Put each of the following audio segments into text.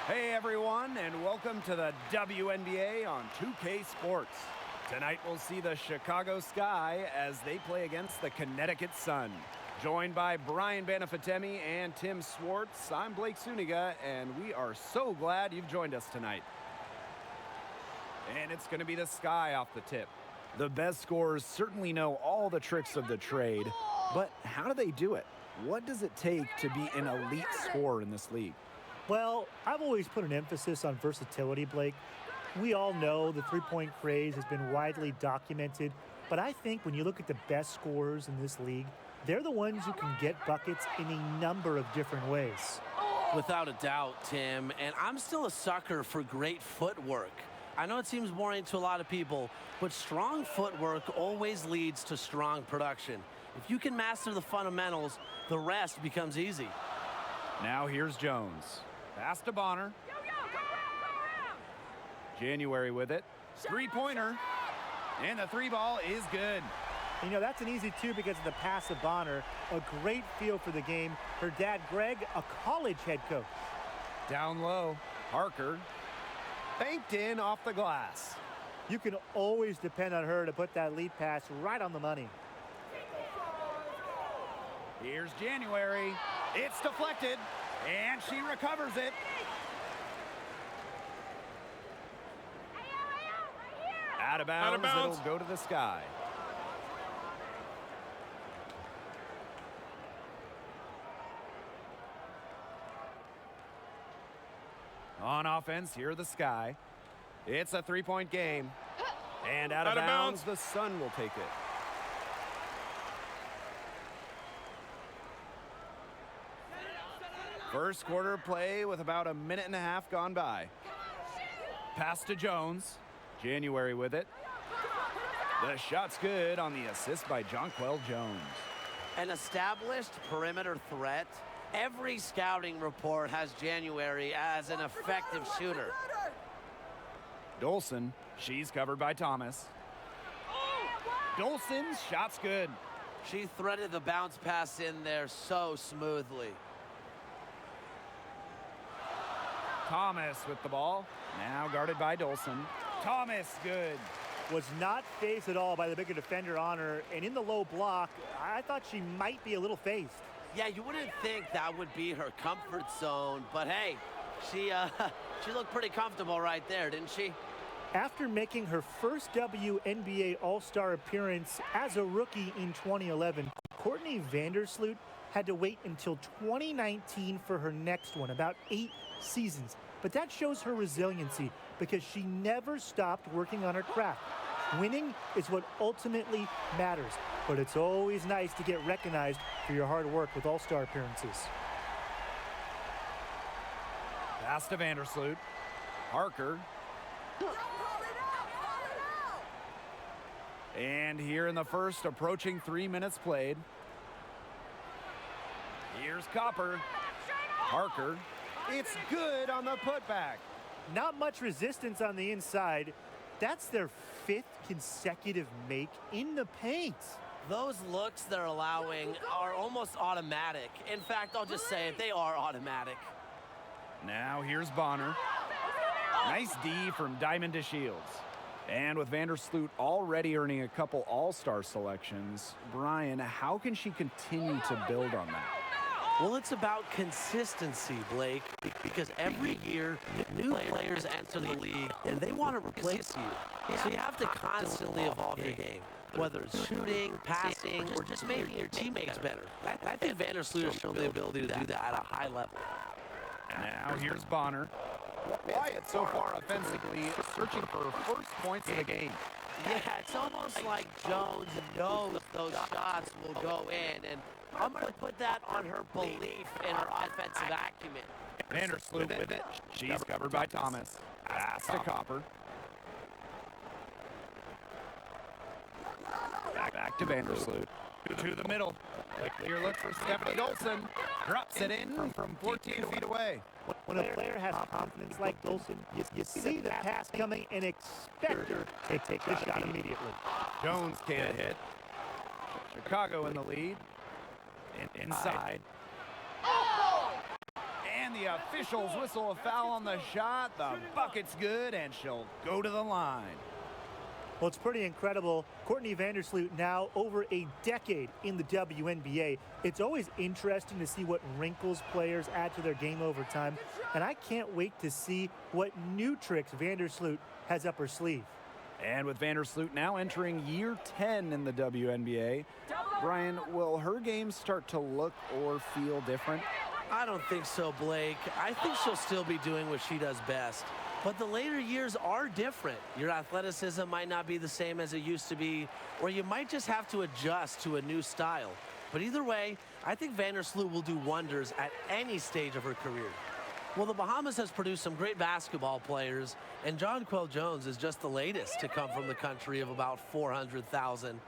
Hey everyone, and welcome to the WNBA on 2K Sports. Tonight we'll see the Chicago Sky as they play against the Connecticut Sun. Joined by Brian Banafitemi and Tim Swartz, I'm Blake Suniga, and we are so glad you've joined us tonight. And it's going to be the Sky off the tip. The best scorers certainly know all the tricks of the trade, but how do they do it? What does it take to be an elite scorer in this league? Well, I've always put an emphasis on versatility, Blake. We all know the three-point craze has been widely documented, but I think when you look at the best scorers in this league, they're the ones who can get buckets in a number of different ways. Without a doubt, Tim, and I'm still a sucker for great footwork. I know it seems boring to a lot of people, but strong footwork always leads to strong production. If you can master the fundamentals, the rest becomes easy. Now here's Jones. Pass to Bonner. January with it. Three-pointer. And the three ball is good. You know, that's an easy two because of the pass of Bonner. A great feel for the game. Her dad, Greg, a college head coach. Down low. Parker. Banked in off the glass. You can always depend on her to put that lead pass right on the money. Here's January. It's deflected. And she recovers it. Out of bounds. It'll go to the Sky. On offense, here are the Sky. It's a three-point game. And out of bounds, the Sun will take it. First quarter play with about a minute and a half gone by. Pass to Jones. January with it. The shot's good on the assist by Jonquel Jones. An established perimeter threat. Every scouting report has January as an effective shooter. Dolson, she's covered by Thomas. Dolson's shot's good. She threaded the bounce pass in there so smoothly. Thomas with the ball. Now guarded by Dolson. Thomas, good. Was not phased at all by the bigger defender on her. And in the low block, I thought she might be a little phased. Yeah, you wouldn't think that would be her comfort zone. But hey, she looked pretty comfortable right there, didn't she? After making her first WNBA All-Star appearance as a rookie in 2011, Courtney Vandersloot had to wait until 2019 for her next one, about 8 seasons. But that shows her resiliency because she never stopped working on her craft. Winning is what ultimately matters, but it's always nice to get recognized for your hard work with All-Star appearances. Pass to Vandersloot. Parker. And here in the first, approaching 3 minutes played. Here's Copper. Parker. It's good on the putback. Not much resistance on the inside. That's their 5th consecutive make in the paint. Those looks they're allowing are almost automatic. In fact, I'll just say it, they are automatic. Now here's Bonner. Nice D from Diamond to Shields. And with Vandersloot already earning a couple All-Star selections, Brian, how can she continue to build on that? Well, it's about consistency, Blake, because every year new players enter the league and they want to replace you. So you have to constantly evolve your game, whether it's shooting, passing, or just making your teammates better. I think Vandersloot has shown the ability to do that at a high level. Now here's Bonner. Quiet so far offensively, searching for first points of the game. Yeah, it's almost like Jones knows those shots will go in, and I'm going to put that on her belief in her offensive acumen. Vandersloot with it. She's covered by Thomas. Pass to Copper. Back to Vandersloot. To the middle. A clear look for Stephanie Dolson. Drops it in from 14 feet away. When a player has confidence like Dolson, you see the pass coming and expect her to take the shot immediately. Jones can't hit. Chicago in the lead. Inside. And the officials whistle a foul on the shot. The bucket's good, and she'll go to the line. Well, it's pretty incredible. Courtney Vandersloot now over a decade in the WNBA. It's always interesting to see what wrinkles players add to their game over time, and I can't wait to see what new tricks Vandersloot has up her sleeve. And with Vandersloot now entering year 10 in the WNBA, Brian, will her game start to look or feel different? I don't think so, Blake. I think she'll still be doing what she does best. But the later years are different. Your athleticism might not be the same as it used to be, or you might just have to adjust to a new style. But either way, I think Vandersloot will do wonders at any stage of her career. Well, the Bahamas has produced some great basketball players, and Jonquel Jones is just the latest to come from the country of about 400,000.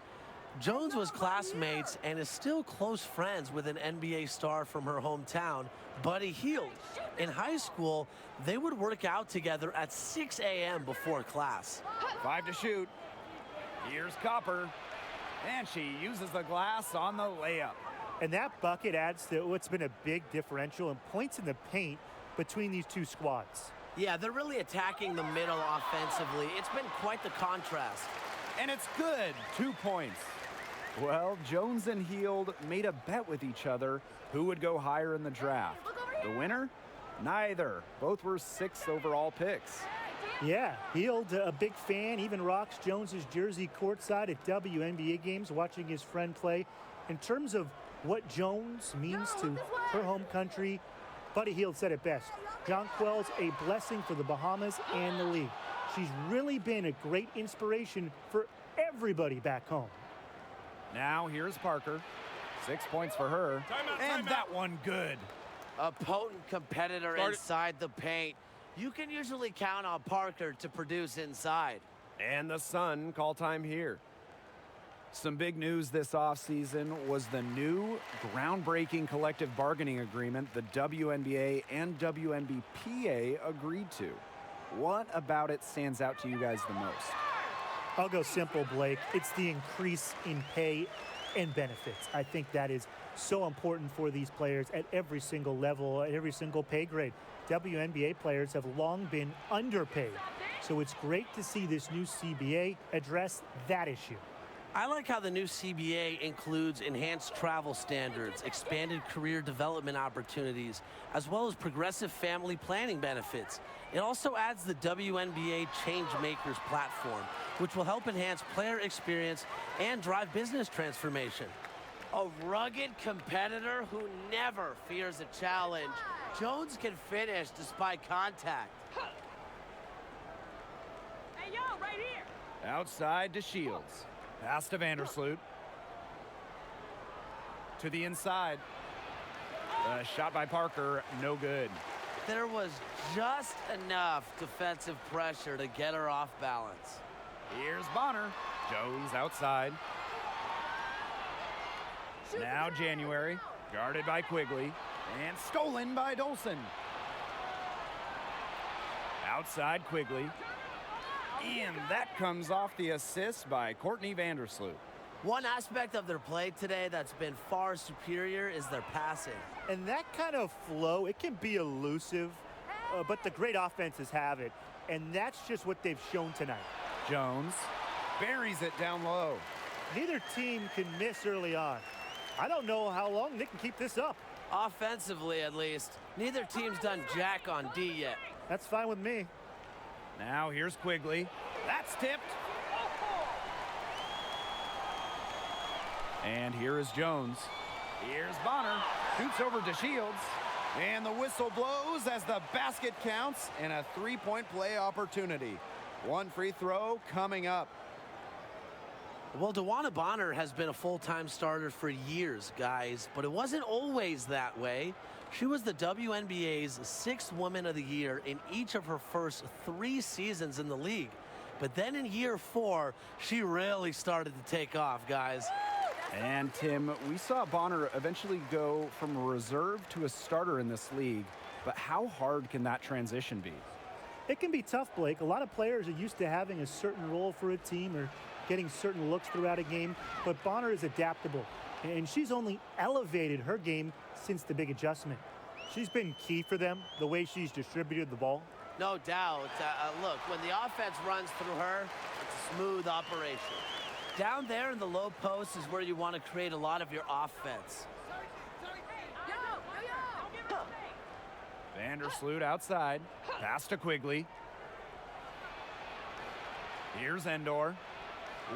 Jones was classmates and is still close friends with an NBA star from her hometown, Buddy Hield. In high school, they would work out together at 6 a.m. before class. 5 to shoot. Here's Copper, and she uses the glass on the layup. And that bucket adds to what's been a big differential in points in the paint between these two squads. Yeah, they're really attacking the middle offensively. It's been quite the contrast. And it's good. 2 points. Well, Jones and Hield made a bet with each other who would go higher in the draft. The winner? Neither. Both were 6th overall picks. Yeah, Hield, a big fan, even rocks Jones's jersey courtside at WNBA games, watching his friend play. In terms of what Jones means to her home country, Buddy Hield said it best. Jonquel's a blessing for the Bahamas and the league. She's really been a great inspiration for everybody back home. Now here's Parker. 6 points for her. And that one good. A potent competitor inside the paint. You can usually count on Parker to produce inside. And the Sun call time here. Some big news this offseason was the new groundbreaking collective bargaining agreement the WNBA and WNBPA agreed to. What about it stands out to you guys the most? I'll go simple, Blake. It's the increase in pay and benefits. I think that is so important for these players at every single level, at every single pay grade. WNBA players have long been underpaid, so it's great to see this new CBA address that issue. I like how the new CBA includes enhanced travel standards, expanded career development opportunities, as well as progressive family planning benefits. It also adds the WNBA Changemakers platform, which will help enhance player experience and drive business transformation. A rugged competitor who never fears a challenge. Jones can finish despite contact. Hey, yo, right here. Outside to Shields. Pass to Vandersloot. To the inside. Shot by Parker, no good. There was just enough defensive pressure to get her off balance. Here's Bonner. Jones outside. Now January. Guarded by Quigley. And stolen by Dolson. Outside Quigley. And that comes off the assist by Courtney Vandersloot. One aspect of their play today that's been far superior is their passing. And that kind of flow, it can be elusive, but the great offenses have it. And that's just what they've shown tonight. Jones buries it down low. Neither team can miss early on. I don't know how long they can keep this up. Offensively, at least. Neither team's done jack on D yet. That's fine with me. Now here's Quigley. That's tipped. And here is Jones. Here's Bonner. Shoots over to Shields. And the whistle blows as the basket counts and a three-point play opportunity. One free throw coming up. Well, DeWanna Bonner has been a full-time starter for years, guys, but it wasn't always that way. She was the WNBA's 6th Woman of the Year in each of her first 3 seasons in the league. But then in year 4, she really started to take off, guys. And Tim, we saw Bonner eventually go from a reserve to a starter in this league, but how hard can that transition be? It can be tough, Blake. A lot of players are used to having a certain role for a team or getting certain looks throughout a game, but Bonner is adaptable, and she's only elevated her game since the big adjustment. She's been key for them, the way she's distributed the ball. No doubt. Look, when the offense runs through her, it's a smooth operation. Down there in the low post is where you want to create a lot of your offense. Vandersloot outside. Pass to Quigley. Here's Endor.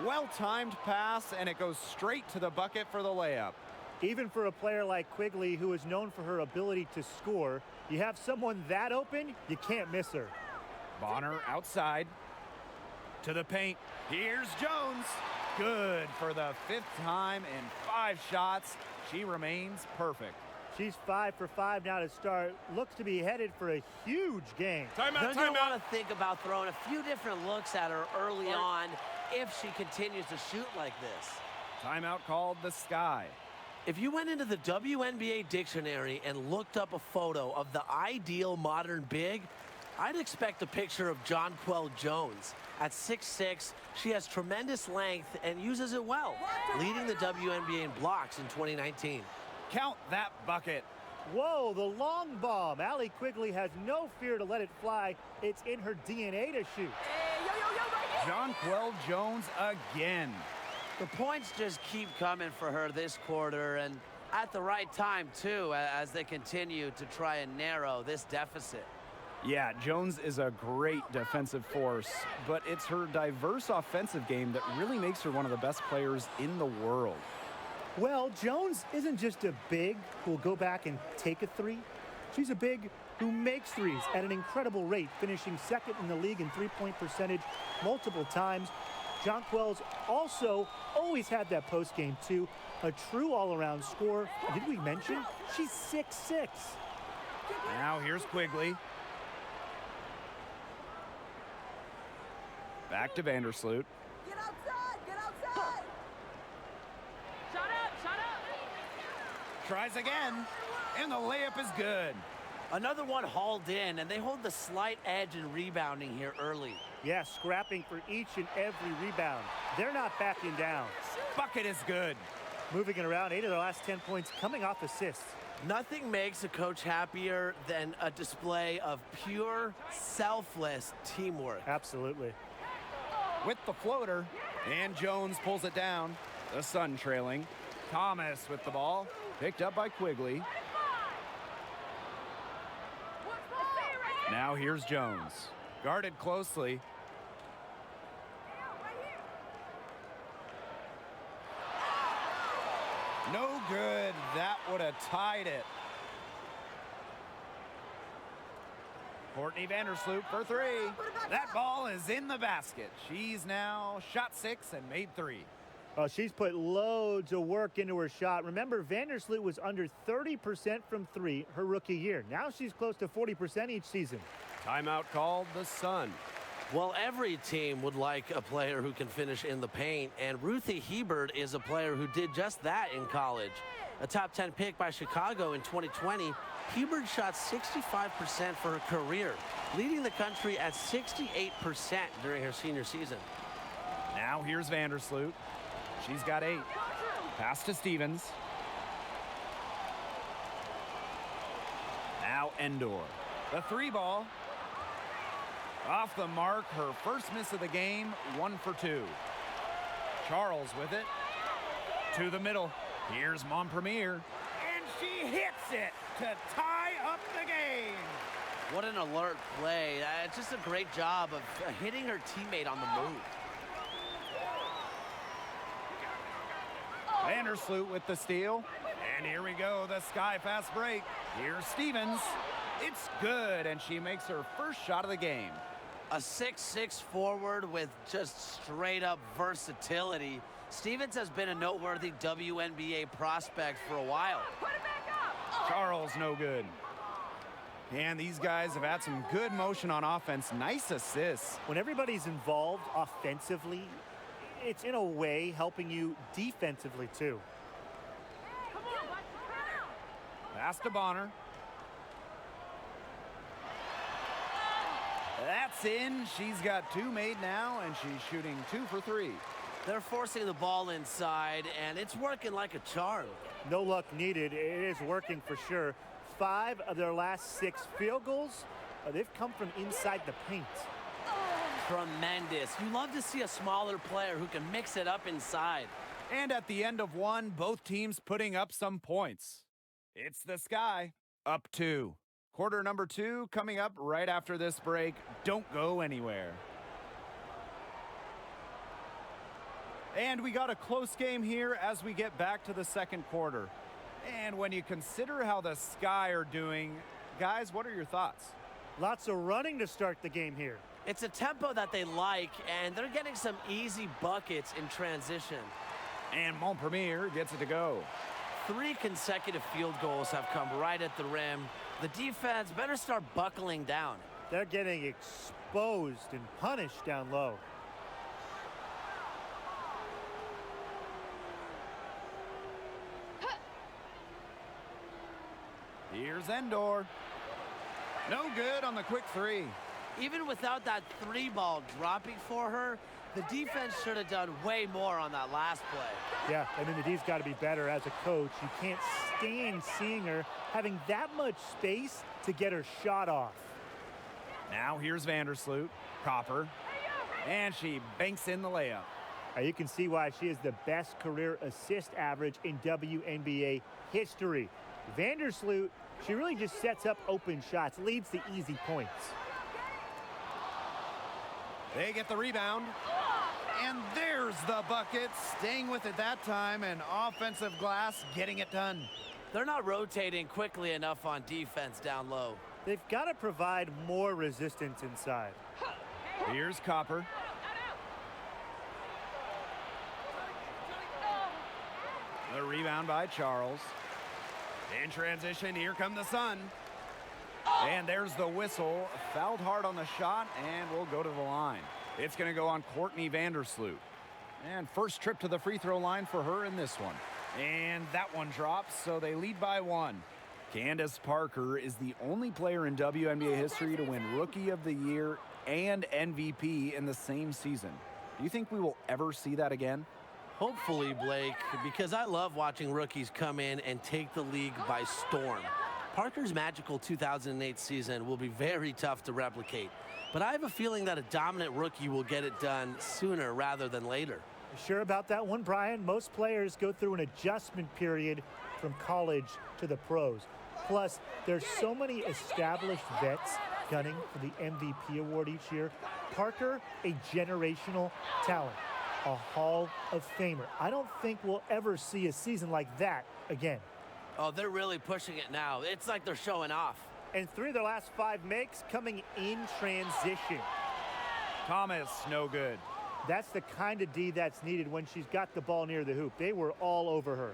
Well-timed pass, and it goes straight to the bucket for the layup. Even for a player like Quigley, who is known for her ability to score, you have someone that open, you can't miss her. Bonner outside. To the paint. Here's Jones. Good for the 5th time in 5 shots. She remains perfect. She's 5 for 5 now to start. Looks to be headed for a huge game. They're going to want to think about throwing a few different looks at her early on if she continues to shoot like this. Timeout called the Sky. If you went into the WNBA dictionary and looked up a photo of the ideal modern big, I'd expect a picture of Jonquel Jones. At 6'6", she has tremendous length and uses it well, leading the WNBA in blocks in 2019. Count that bucket. Whoa, the long bomb. Allie Quigley has no fear to let it fly. It's in her DNA to shoot. Jonquel Jones again. The points just keep coming for her this quarter, and at the right time, too, as they continue to try and narrow this deficit. Yeah, Jones is a great defensive force, but it's her diverse offensive game that really makes her one of the best players in the world. Well, Jones isn't just a big who will go back and take a three. She's a big who makes threes at an incredible rate, finishing 2nd in the league in three-point percentage multiple times. Jonquel's also always had that post game, too. A true all-around scorer. Did we mention? She's 6'6". Now here's Quigley. Back to Vandersloot. Get outside! Get outside! Shut up! Tries again, and the layup is good. Another one hauled in, and they hold the slight edge in rebounding here early. Yeah, scrapping for each and every rebound. They're not backing down. Bucket is good. Moving it around, 8 of their last 10 points coming off assists. Nothing makes a coach happier than a display of pure, selfless teamwork. Absolutely. With the floater, and Jones pulls it down. The Sun trailing. Thomas with the ball, picked up by Quigley. Now here's Jones, guarded closely. No good. That would have tied it. Courtney Vandersloot for 3. That ball is in the basket. She's now shot 6 and made 3. Oh, she's put loads of work into her shot. Remember, Vandersloot was under 30% from 3 her rookie year. Now she's close to 40% each season. Timeout called the Sun. Well, every team would like a player who can finish in the paint, and Ruthie Hebert is a player who did just that in college. A top 10 pick by Chicago in 2020, Hebert shot 65% for her career, leading the country at 68% during her senior season. Now here's Vandersloot. She's got 8. Pass to Stevens. Now Endor. The 3 ball. Off the mark, her first miss of the game, 1 for 2. Charles with it. To the middle. Here's Montpremier. And she hits it to tie up the game. What an alert play. It's just a great job of hitting her teammate on the move. Vandersloot with the steal. And here we go, the Sky fast break. Here's Stevens. It's good, and she makes her first shot of the game. A 6'6" forward with just straight-up versatility. Stevens has been a noteworthy WNBA prospect for a while. Put it back up! Charles no good. And these guys have had some good motion on offense. Nice assists. When everybody's involved offensively, it's in a way helping you defensively too. Come on, watch the ground! Pass to Bonner. That's in. She's got 2 made now, and she's shooting 2 for 3. They're forcing the ball inside, and it's working like a charm. No luck needed. It is working for sure. 5 of their last 6 field goals, they've come from inside the paint. Tremendous. You love to see a smaller player who can mix it up inside. And at the end of one, both teams putting up some points. It's the Sky, up 2. Quarter number 2 coming up right after this break. Don't go anywhere. And we got a close game here as we get back to the second quarter. And when you consider how the Sky are doing, guys, what are your thoughts? Lots of running to start the game here. It's a tempo that they like, and they're getting some easy buckets in transition. And Montpremier gets it to go. 3 consecutive field goals have come right at the rim. The defense better start buckling down. They're getting exposed and punished down low. Here's Endor. No good on the quick 3. Even without that 3 ball dropping for her, the defense should have done way more on that last play. Yeah, I mean, the D's got to be better as a coach. You can't stand seeing her having that much space to get her shot off. Now here's Vandersloot, Copper, and she banks in the layup. You can see why she is the best career assist average in WNBA history. Vandersloot, she really just sets up open shots, leads to easy points. They get the rebound. And there's the bucket, staying with it that time, and offensive glass getting it done. They're not rotating quickly enough on defense down low. They've got to provide more resistance inside. Here's Copper. The rebound by Charles. In transition, here come the Sun. And there's the whistle. Fouled hard on the shot, and we'll go to the line. It's going to go on Courtney Vandersloot. And first trip to the free throw line for her in this one. And that one drops, so they lead by 1. Candace Parker is the only player in WNBA history to win Rookie of the Year and MVP in the same season. Do you think we will ever see that again? Hopefully, Blake, because I love watching rookies come in and take the league by storm. Parker's magical 2008 season will be very tough to replicate, but I have a feeling that a dominant rookie will get it done sooner rather than later. You sure about that one, Brian? Most players go through an adjustment period from college to the pros. Plus, there's so many established vets gunning for the MVP award each year. Parker, a generational talent, a Hall of Famer. I don't think we'll ever see a season like that again. Oh, they're really pushing it now. It's like they're showing off. And 3 of their last 5 makes coming in transition. Thomas, no good. That's the kind of D that's needed when she's got the ball near the hoop. They were all over her.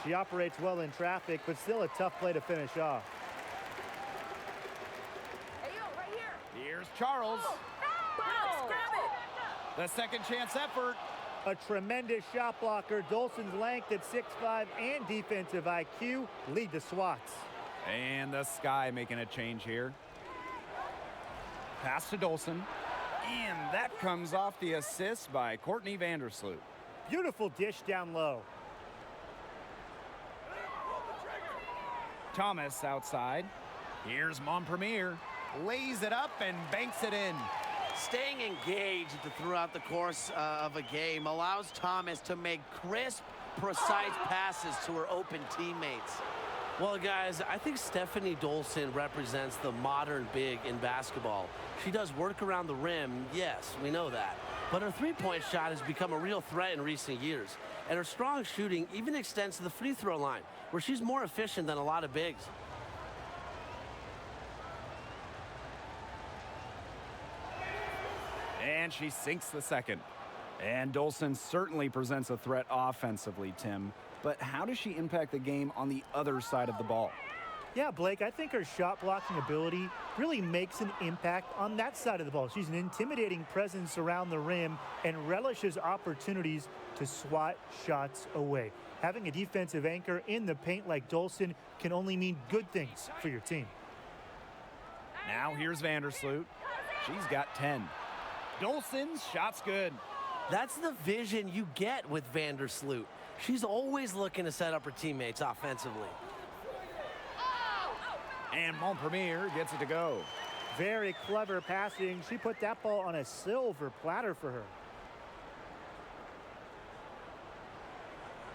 She operates well in traffic, but still a tough play to finish off. Hey, yo, right here. Here's Charles. Bounce, grab it. The second chance effort. A tremendous shot blocker. Dolson's length at 6'5" and defensive IQ lead the swats. And the Sky making a change here. Pass to Dolson. And that comes off the assist by Courtney Vandersloot. Beautiful dish down low. Thomas outside. Here's Montpremier. Lays it up and banks it in. Staying engaged throughout the course of a game allows Thomas to make crisp, precise passes to her open teammates. Well, guys, I think Stephanie Dolson represents the modern big in basketball. She does work around the rim, yes, we know that. But her three-point shot has become a real threat in recent years. And her strong shooting even extends to the free throw line, where she's more efficient than a lot of bigs. And she sinks the second. And Dolson certainly presents a threat offensively, Tim. But how does she impact the game on the other side of the ball? Yeah, Blake, I think her shot blocking ability really makes an impact on that side of the ball. She's an intimidating presence around the rim and relishes opportunities to swat shots away. Having a defensive anchor in the paint like Dolson can only mean good things for your team. Now here's Vandersloot. She's got 10. Dolson's shot's good. That's the vision you get with Vandersloot. She's always looking to set up her teammates offensively. And Montpremier gets it to go. Very clever passing. She put that ball on a silver platter for her.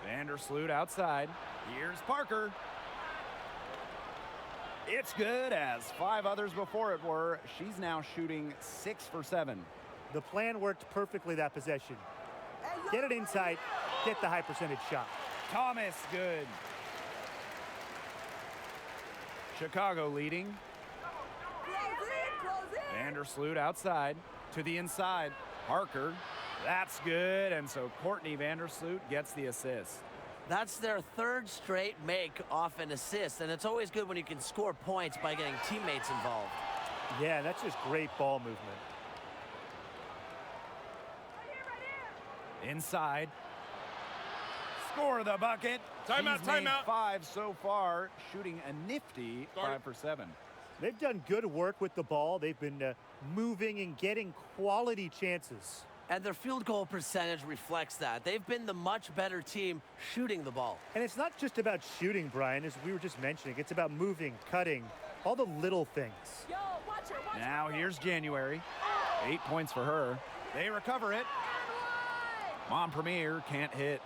Vandersloot outside. Here's Parker. It's good, as 5 others before it were. She's now shooting 6 for 7. The plan worked perfectly that possession. Get it inside, get the high percentage shot. Thomas, good. Chicago leading. Vandersloot outside to the inside. Parker, that's good. And so Courtney Vandersloot gets the assist. That's their 3rd straight make off an assist, and it's always good when you can score points by getting teammates involved. Yeah, that's just great ball movement. Inside. Score the bucket. Timeout, She's made timeout. 5 so far, shooting a nifty 5 for 7. They've done good work with the ball. They've been moving and getting quality chances. And their field goal percentage reflects that. They've been the much better team shooting the ball. And it's not just about shooting, Brian, as we were just mentioning. It's about moving, cutting, all the little things. Yo, watch her, watch Now her. here's January. 8 points for her. They recover it. Montpremier can't hit.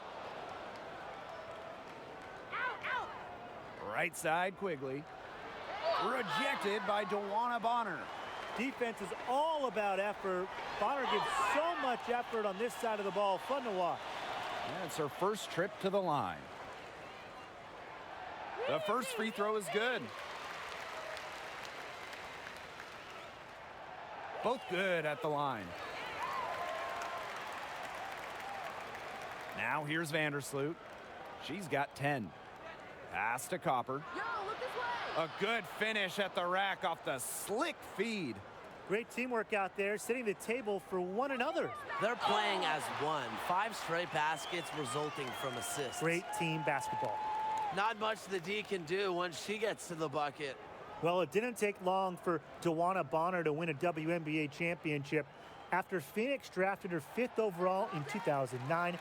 Right side, Quigley. Rejected by DeWanna Bonner. Defense is all about effort. Bonner gives so much effort on this side of the ball. Fun to watch. That's her first trip to the line. The first free throw is good. Both good at the line. Now here's Vandersloot. She's got 10. Pass to Copper. Yo, look this way. A good finish at the rack off the slick feed. Great teamwork out there, setting the table for one another. They're playing as one. 5 straight baskets resulting from assists. Great team basketball. Not much the D can do once she gets to the bucket. Well, it didn't take long for DeWanna Bonner to win a WNBA championship. After Phoenix drafted her 5th overall in 2009,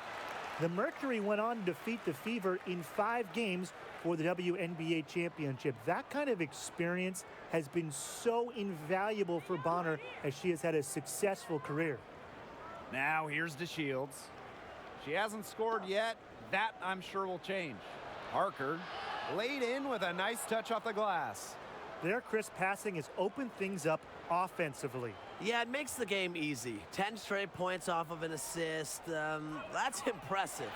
the Mercury went on to defeat the Fever in 5 games for the WNBA championship. That kind of experience has been so invaluable for Bonner as she has had a successful career. Now here's DeShields. She hasn't scored yet. That, I'm sure, will change. Parker laid in with a nice touch off the glass. Their crisp passing has opened things up offensively. Yeah, it makes the game easy. 10 straight points off of an assist. That's impressive.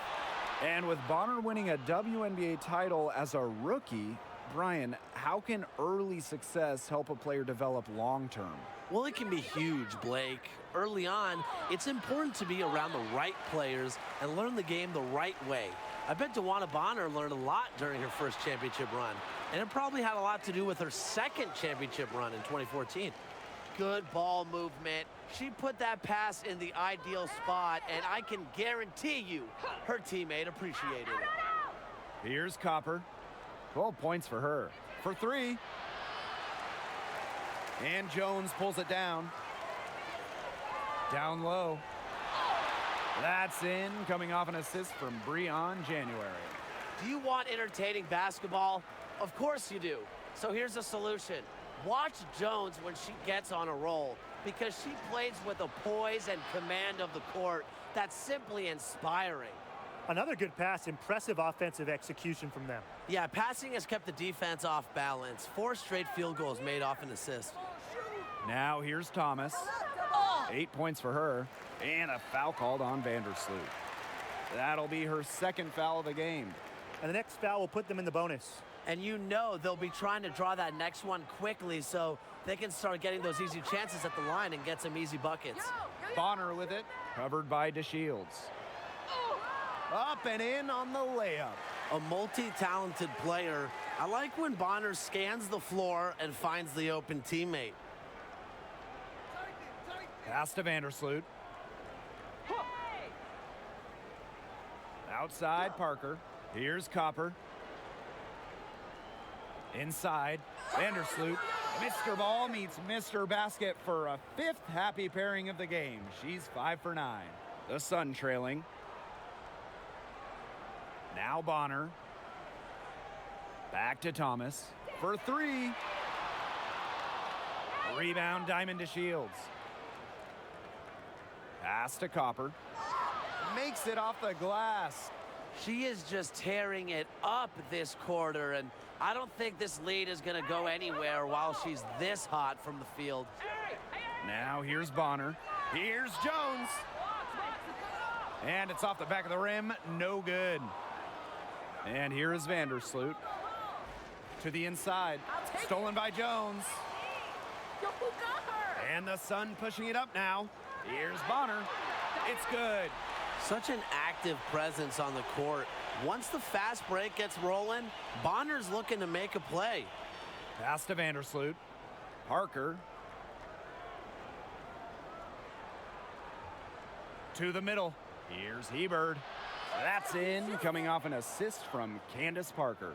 And with Bonner winning a WNBA title as a rookie, Brian, how can early success help a player develop long-term? Well, it can be huge, Blake. Early on, it's important to be around the right players and learn the game the right way. I bet DeWanna Bonner learned a lot during her first championship run, and it probably had a lot to do with her 2nd championship run in 2014. Good ball movement. She put that pass in the ideal spot, and I can guarantee you her teammate appreciated it. Here's Copper. 12 points for her. For 3. And Jones pulls it down. Down low. That's in, coming off an assist from Breon January. Do you want entertaining basketball? Of course you do. So here's a solution. Watch Jones when she gets on a roll, because she plays with a poise and command of the court that's simply inspiring. Another good pass, impressive offensive execution from them. Yeah, passing has kept the defense off balance. 4 straight field goals made off an assist. Now here's Thomas. 8 points for her. And a foul called on Vandersloot. That'll be her 2nd foul of the game. And the next foul will put them in the bonus. And you know they'll be trying to draw that next one quickly so they can start getting those easy chances at the line and get some easy buckets. Bonner with it, covered by DeShields. Up and in on the layup. A multi-talented player. I like when Bonner scans the floor and finds the open teammate. Pass to Vandersloot. Outside Parker. Here's Copper. Inside, Vandersloot. Mr. Ball meets Mr. Basket for a 5th happy pairing of the game. She's 5 for 9. The Sun trailing. Now Bonner. Back to Thomas for three. Rebound, Diamond to Shields. Pass to Copper. Makes it off the glass. She is just tearing it up this quarter, and I don't think this lead is going to go anywhere while she's this hot from the field. Now here's Bonner. Here's Jones. And it's off the back of the rim. No good. And here is Vandersloot. To the inside. Stolen by Jones. And the Sun pushing it up now. Here's Bonner. It's good. Such an active presence on the court. Once the fast break gets rolling, Bonner's looking to make a play. Pass to Vandersloot. Parker. To the middle. Here's Hebert. That's in, coming off an assist from Candace Parker.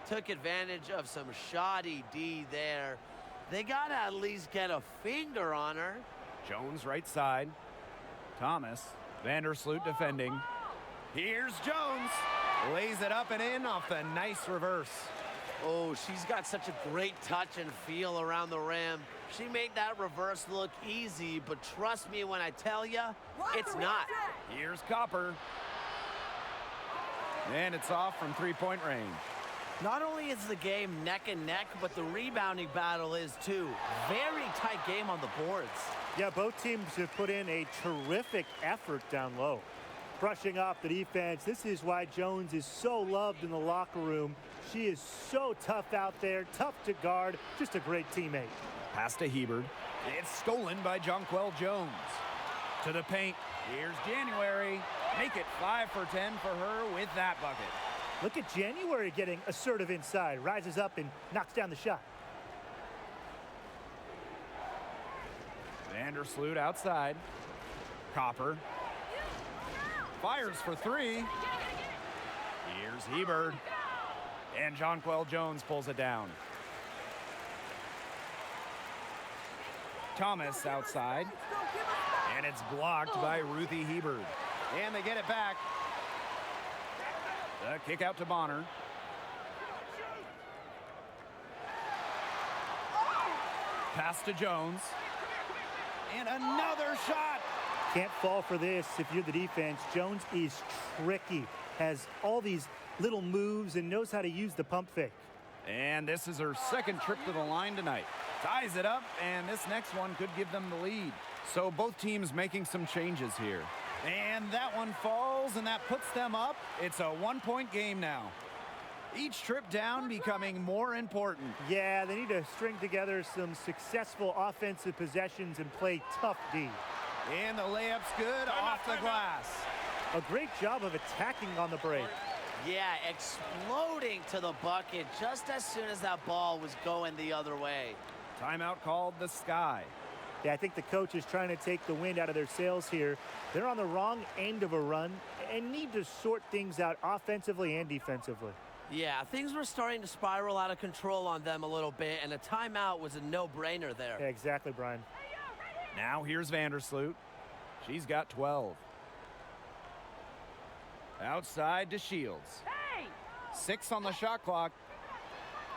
Took advantage of some shoddy D there. They got to at least get a finger on her. Jones right side. Thomas. Vandersloot defending. Here's Jones. Lays it up and in off the nice reverse. Oh, she's got such a great touch and feel around the rim. She made that reverse look easy, but trust me when I tell you, it's not. Here's Copper. And it's off from three-point range. Not only is the game neck and neck, but the rebounding battle is too. Very tight game on the boards. Yeah, both teams have put in a terrific effort down low. Brushing off the defense, this is why Jones is so loved in the locker room. She is so tough out there, tough to guard, just a great teammate. Pass to Hebert. It's stolen by Jonquel Jones. To the paint. Here's January. Make it 5 for 10 for her with that bucket. Look at January getting assertive inside, rises up and knocks down the shot. Vandersloot outside. Copper. Fires for three. Here's Hebert. And Jonquel Jones pulls it down. Thomas outside. And it's blocked by Ruthie Hebert. And they get it back. The kick out to Bonner. Pass to Jones. And another shot. Can't fall for this if you're the defense. Jones is tricky, has all these little moves and knows how to use the pump fake. And this is her second trip to the line tonight. Ties it up, and this next one could give them the lead. So both teams making some changes here. And that one falls, and that puts them up. It's a one-point game now. Each trip down becoming more important. Yeah, they need to string together some successful offensive possessions and play tough D. And the layup's good off the glass. A great job of attacking on the break. Yeah, exploding to the bucket just as soon as that ball was going the other way. Timeout called the Sky. Yeah, I think the coach is trying to take the wind out of their sails here. They're on the wrong end of a run and need to sort things out offensively and defensively. Yeah, things were starting to spiral out of control on them a little bit, and a timeout was a no-brainer there. Yeah, exactly, Brian. Now here's Vandersloot. She's got 12. Outside to Shields. 6 on the shot clock.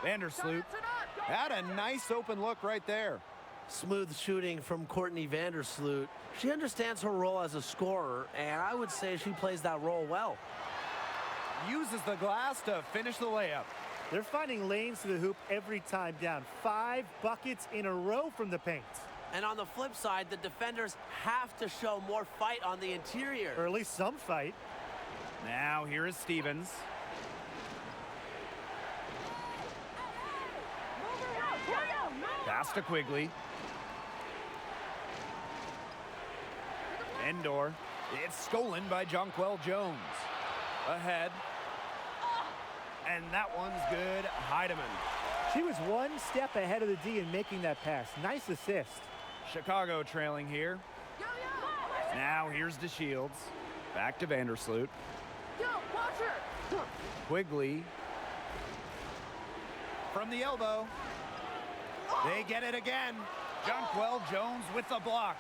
Vandersloot had a nice open look right there. Smooth shooting from Courtney Vandersloot. She understands her role as a scorer, and I would say she plays that role well. Uses the glass to finish the layup. They're finding lanes to the hoop every time down. 5 buckets in a row from the paint. And on the flip side, the defenders have to show more fight on the interior. Or at least some fight. Now here is Stevens. Pass to Quigley. Endor. It's stolen by Jonquel Jones. Ahead. And that one's good. Heidemann. She was one step ahead of the D in making that pass. Nice assist. Chicago trailing here. Now here's DeShields. Back to Vandersloot. Quigley. From the elbow. They get it again. Jonquel Jones with the block.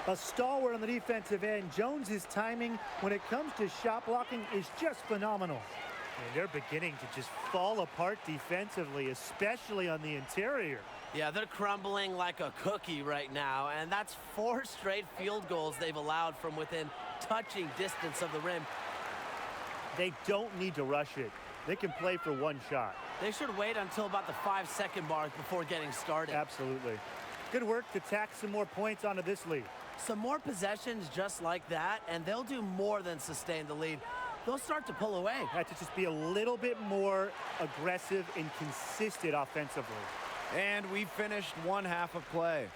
A stalwart on the defensive end, Jones's timing when it comes to shot blocking is just phenomenal. And they're beginning to just fall apart defensively, especially on the interior. Yeah, they're crumbling like a cookie right now, and that's 4 straight field goals they've allowed from within touching distance of the rim. They don't need to rush it. They can play for one shot. They should wait until about the 5-second mark before getting started. Absolutely. Good work to tack some more points onto this lead. Some more possessions just like that, and they'll do more than sustain the lead. They'll start to pull away. Had to just be a little bit more aggressive and consistent offensively. And we finished one half of play.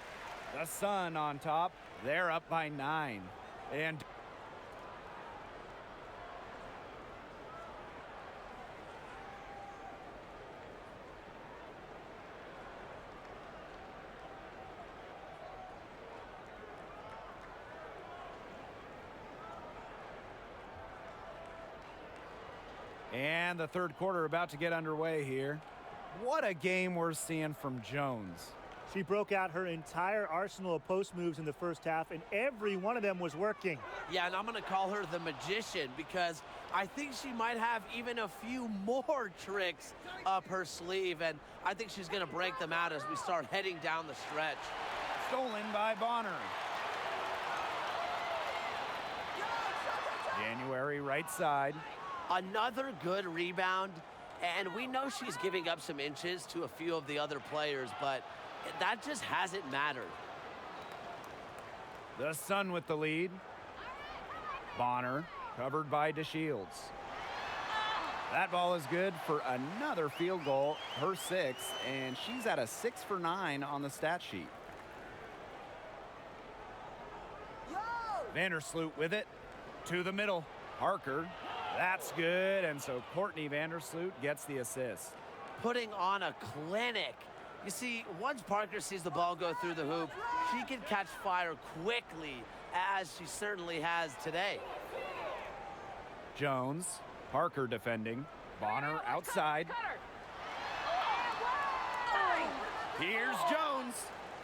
The Sun on top. They're up by 9. And the third quarter about to get underway here. What a game we're seeing from Jones. She broke out her entire arsenal of post moves in the first half, and every one of them was working. Yeah, and I'm going to call her the magician because I think she might have even a few more tricks up her sleeve, and I think she's going to break them out as we start heading down the stretch. Stolen by Bonner. January right side. Another good rebound, and we know she's giving up some inches to a few of the other players, but that just hasn't mattered. The Sun with the lead. Bonner covered by DeShields. That ball is good for another field goal, her 6th, and she's at a 6 for 9 on the stat sheet. Vandersloot with it to the middle. Parker. That's good, and so Courtney Vandersloot gets the assist. Putting on a clinic. You see, once Parker sees the ball go through the hoop, she can catch fire quickly, as she certainly has today. Jones, Parker defending. Bonner outside. Here's Jones.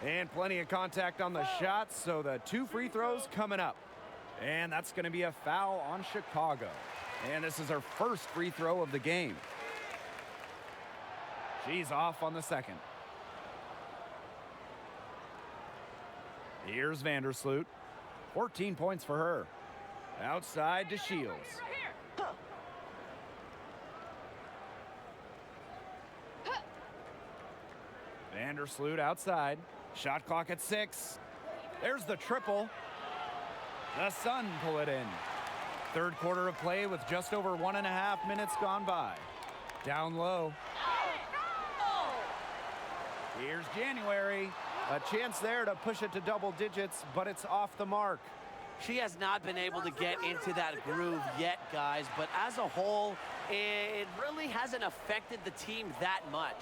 And plenty of contact on the shots, so the 2 free throws coming up. And that's going to be a foul on Chicago. And this is her first free throw of the game. She's off on the second. Here's Vandersloot. 14 points for her. Outside to Shields. Vandersloot outside. Shot clock at 6. There's the triple. The Sun pull it in. Third quarter of play with just over 1.5 minutes gone by. Down low. Here's January. A chance there to push it to double digits, but it's off the mark. She has not been able to get into that groove yet, guys, but as a whole, it really hasn't affected the team that much.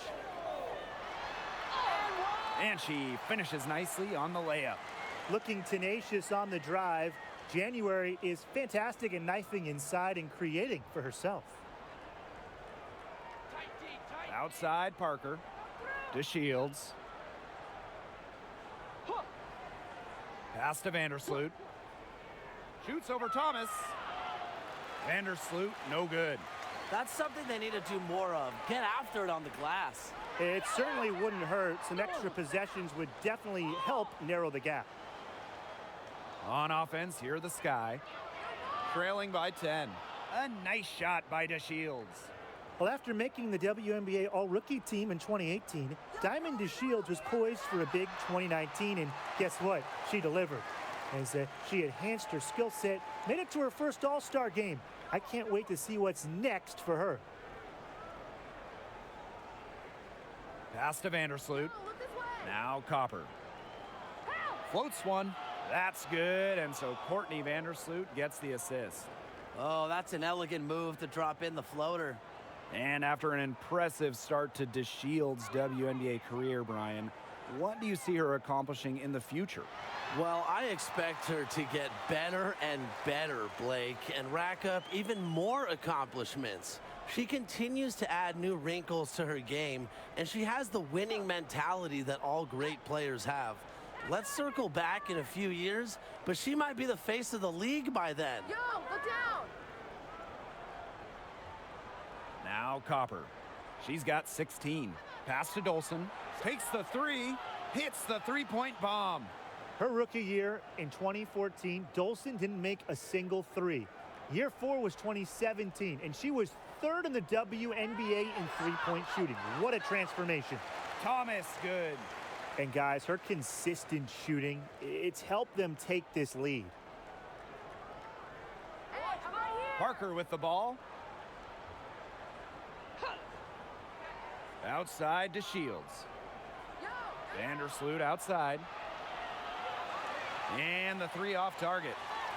And she finishes nicely on the layup. Looking tenacious on the drive, January is fantastic in knifing inside and creating for herself. Outside Parker to Shields. Pass to Vandersloot. Shoots over Thomas. Vandersloot, no good. That's something they need to do more of. Get after it on the glass. It certainly wouldn't hurt. Some extra possessions would definitely help narrow the gap. On offense, here the Sky. Trailing by 10. A nice shot by DeShields. Well, after making the WNBA All-Rookie team in 2018, Diamond DeShields was poised for a big 2019, and guess what? She delivered. As she enhanced her skill set, made it to her first All-Star game. I can't wait to see what's next for her. Pass to Vandersloot. Now Copper. Floats one. That's good, and so Courtney Vandersloot gets the assist. Oh, that's an elegant move to drop in the floater. And after an impressive start to DeShields' WNBA career, Brian, what do you see her accomplishing in the future? Well, I expect her to get better and better, Blake, and rack up even more accomplishments. She continues to add new wrinkles to her game, and she has the winning mentality that all great players have. Let's circle back in a few years, but she might be the face of the league by then. Yo, look down. Now Copper. She's got 16. Pass to Dolson. Takes the three. Hits the three-point bomb. Her rookie year in 2014, Dolson didn't make a single three. Year 4 was 2017, and she was third in the WNBA in three-point shooting. What a transformation. Thomas, good. And guys, her consistent shooting, it's helped them take this lead. Hey, I'm right here. Parker with the ball. Outside to Shields. Yo, Vandersloot outside. And the three off target.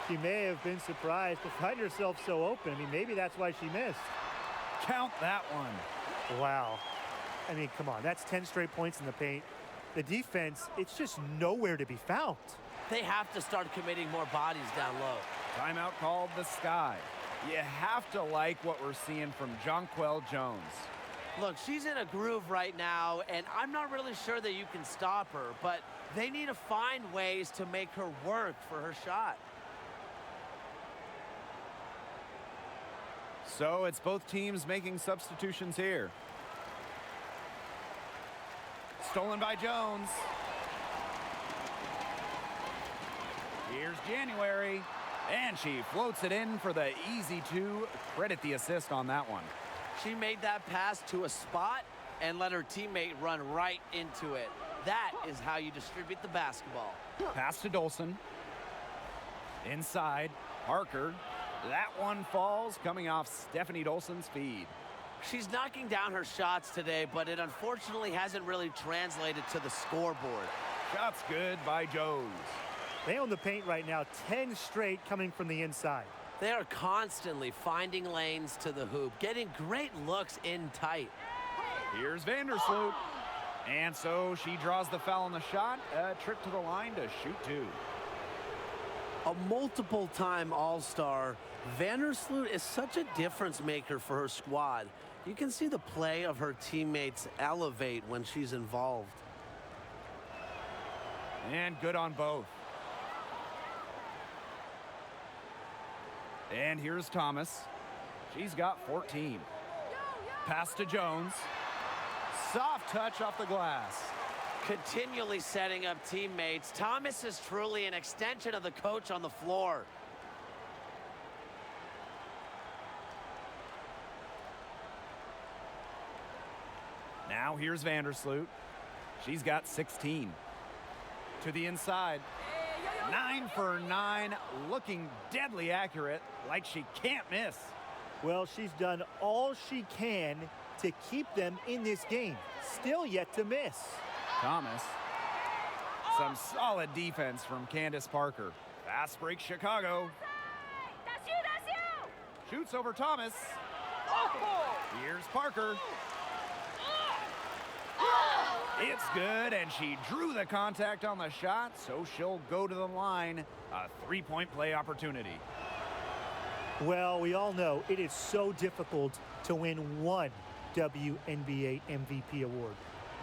She may have been surprised to find herself so open. I mean, maybe that's why she missed. Count that one. Wow. I mean, come on, that's 10 straight points in the paint. The defense, it's just nowhere to be found. They have to start committing more bodies down low. Timeout called the Sky. You have to like what we're seeing from Jonquel Jones. Look, she's in a groove right now, and I'm not really sure that you can stop her, but they need to find ways to make her work for her shot. So it's both teams making substitutions here. Stolen by Jones. Here's January. And she floats it in for the easy two. Credit the assist on that one. She made that pass to a spot and let her teammate run right into it. That is how you distribute the basketball. Pass to Dolson. Inside, Parker. That one falls, coming off Stephanie Dolson's feed. She's knocking down her shots today, but it unfortunately hasn't really translated to the scoreboard. Shots good by Jones. They own the paint right now, 10 straight coming from the inside. They are constantly finding lanes to the hoop, getting great looks in tight. Here's Vandersloot. And so she draws the foul on the shot. A trip to the line to shoot two. A multiple-time All-Star, Vandersloot is such a difference maker for her squad. You can see the play of her teammates elevate when she's involved. And good on both. And here's Thomas. She's got 14. Pass to Jones. Soft touch off the glass. Continually setting up teammates. Thomas is truly an extension of the coach on the floor. Now here's Vandersloot. She's got 16. To the inside. 9 for 9, looking deadly accurate, like she can't miss. Well, she's done all she can to keep them in this game. Still yet to miss. Thomas. Some solid defense from Candace Parker. Fast break Chicago. that's you, that's you. Shoots over Thomas. Here's Parker. It's good, and she drew the contact on the shot, so she'll go to the line. A three-point play opportunity. Well, we all know it is so difficult to win one WNBA MVP award.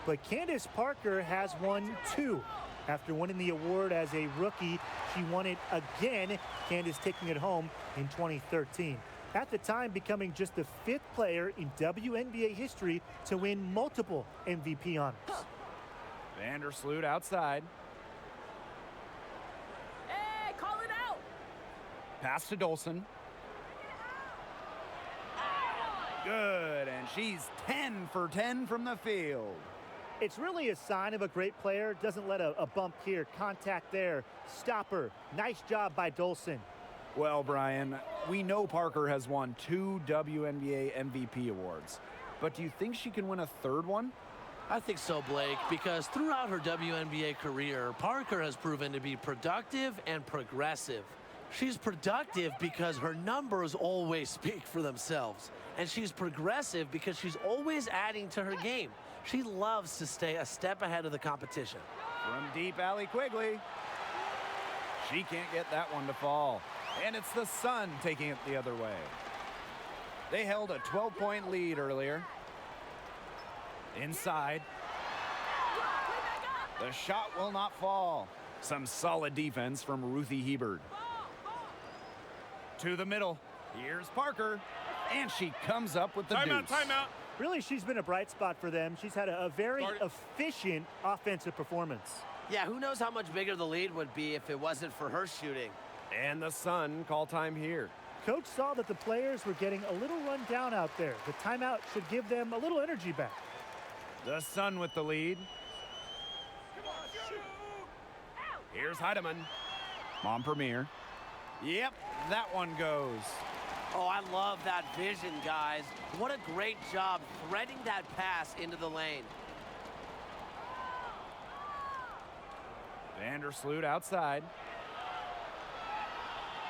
But Candace Parker has won two. After winning the award as a rookie, she won it again, Candace taking it home in 2013. At the time, becoming just the 5th player in WNBA history to win multiple MVP honors. Vandersloot outside. Hey, call it out. Pass to Dolson. Good, and she's 10 for 10 from the field. It's really a sign of a great player. Doesn't let a bump here, contact there, stop her. Nice job by Dolson. Well, Brian, we know Parker has won 2 WNBA MVP awards, but do you think she can win a third one? I think so, Blake, because throughout her WNBA career, Parker has proven to be productive and progressive. She's productive because her numbers always speak for themselves, and she's progressive because she's always adding to her game. She loves to stay a step ahead of the competition. From deep alley Quigley. She can't get that one to fall. And it's the Sun taking it the other way. They held a 12-point lead earlier. Inside. The shot will not fall. Some solid defense from Ruthie Hebert. To the middle. Here's Parker. And she comes up with the deuce. Timeout. Really, she's been a bright spot for them. She's had a very efficient offensive performance. Yeah, who knows how much bigger the lead would be if it wasn't for her shooting. And the Sun call time here. Coach saw that the players were getting a little run down out there. The timeout should give them a little energy back. The Sun with the lead. Here's Heidemann. Montpremier. Yep, that one goes. Oh, I love that vision, guys. What a great job threading that pass into the lane. Vandersloot outside.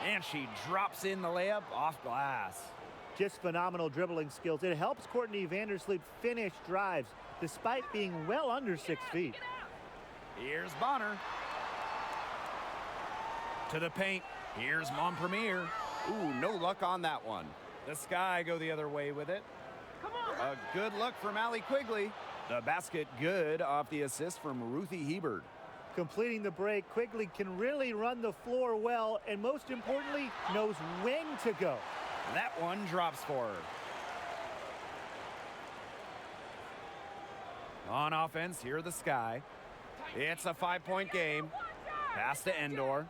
And she drops in the layup off glass. Just phenomenal dribbling skills. It helps Courtney Vandersloot finish drives despite being well under 6 feet. Here's Bonner. To the paint. Here's Montpremier. Ooh, no luck on that one. The Sky go the other way with it. A good look from Allie Quigley. The basket good off the assist from Ruthie Hebert. Completing the break, Quigley can really run the floor well and most importantly, knows when to go. That one drops for her. On offense, here the Sky. It's a 5-point game. Pass to Endor.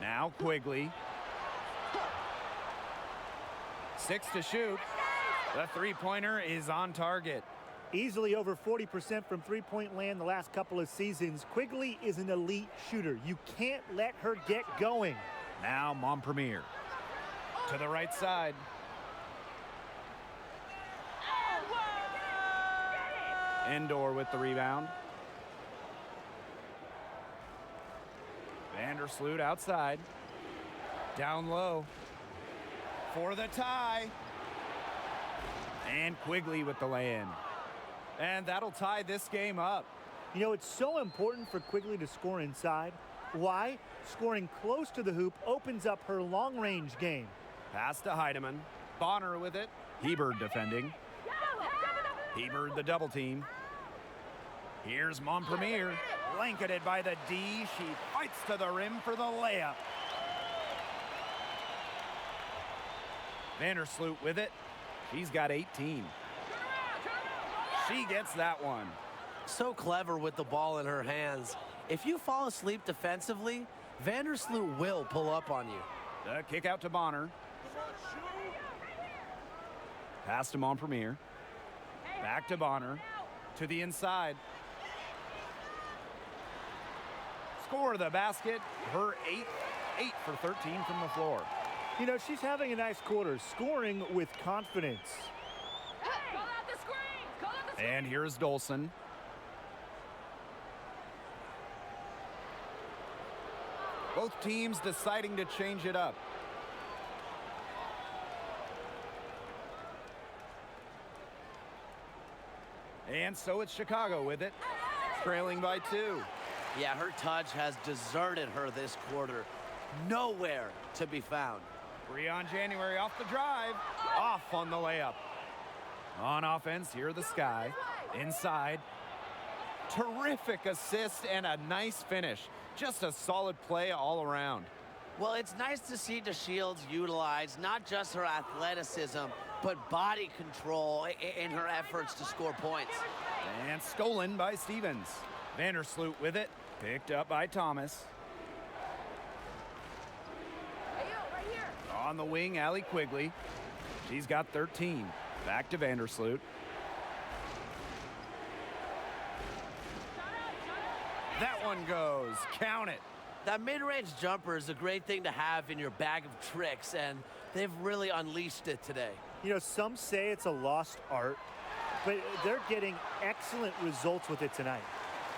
Now Quigley. 6 to shoot. The three-pointer is on target. Easily over 40% from three-point land the last couple of seasons. Quigley is an elite shooter. You can't let her get going. Now Montpremier. To the right side. Endor with the rebound. Vandersloot outside. Down low. For the tie. And Quigley with the lay-in. And that'll tie this game up. You know, it's so important for Quigley to score inside. Why? Scoring close to the hoop opens up her long-range game. Pass to Heidemann. Bonner with it. Hebert defending. Hebert the double team. Here's Montpremier. Blanketed by the D. She fights to the rim for the layup. Vandersloot with it. She's got 18. She gets that one. So clever with the ball in her hands. If you fall asleep defensively, Vandersloot will pull up on you. The kick out to Bonner. Pass to Montpremier. Back to Bonner. To the inside. Score the basket. Her 8 for 13 from the floor. You know, she's having a nice quarter, scoring with confidence. And here's Dolson. Both teams deciding to change it up. And so it's Chicago with it, trailing by 2. Yeah, her touch has deserted her this quarter. Nowhere to be found. 3 on January off the drive, off on the layup. On offense, here the Sky. Inside. Terrific assist and a nice finish. Just a solid play all around. Well, it's nice to see DeShields utilize not just her athleticism, but body control in her efforts to score points. And stolen by Stevens. Vandersloot with it. Picked up by Thomas. On the wing, Allie Quigley. She's got 13. Back to Vandersloot. That one goes. Count it. That mid-range jumper is a great thing to have in your bag of tricks, and they've really unleashed it today. You know, some say it's a lost art, but they're getting excellent results with it tonight.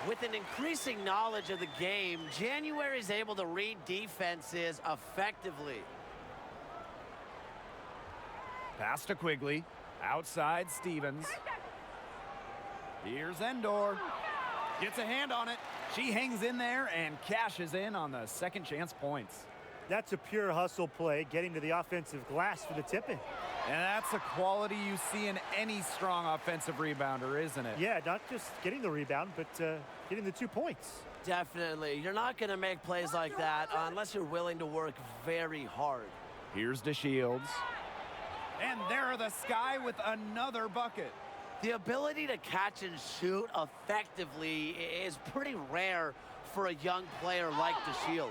With an increasing knowledge of the game, January is able to read defenses effectively. Pass to Quigley. Outside Stevens. Here's Endor. Gets a hand on it. She hangs in there and cashes in on the second chance points. That's a pure hustle play, getting to the offensive glass for the tip-in. And that's a quality you see in any strong offensive rebounder, isn't it? Yeah, not just getting the rebound, but getting the 2 points. Definitely. You're not going to make plays like that unless you're willing to work very hard. Here's DeShields. And there the Sky with another bucket. The ability to catch and shoot effectively is pretty rare for a young player like DeShields.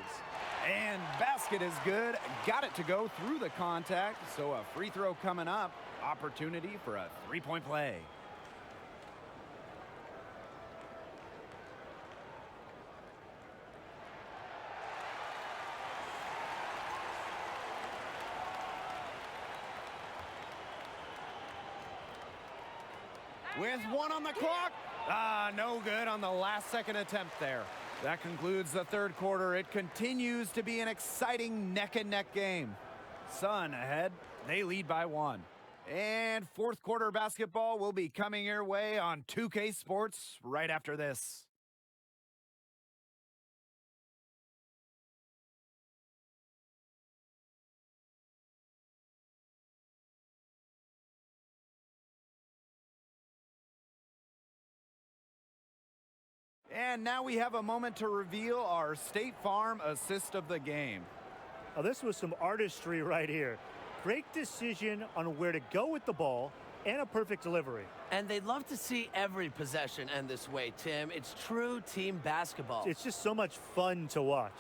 And basket is good. Got it to go through the contact. So a free throw coming up. Opportunity for a three-point play. With 1 on the clock. No good on the last second attempt there. That concludes the third quarter. It continues to be an exciting neck-and-neck game. Sun ahead. They lead by 1. And fourth quarter basketball will be coming your way on 2K Sports right after this. And now we have a moment to reveal our State Farm assist of the game. Oh, this was some artistry right here. Great decision on where to go with the ball and a perfect delivery. And they'd love to see every possession end this way, Tim. It's true team basketball. It's just so much fun to watch.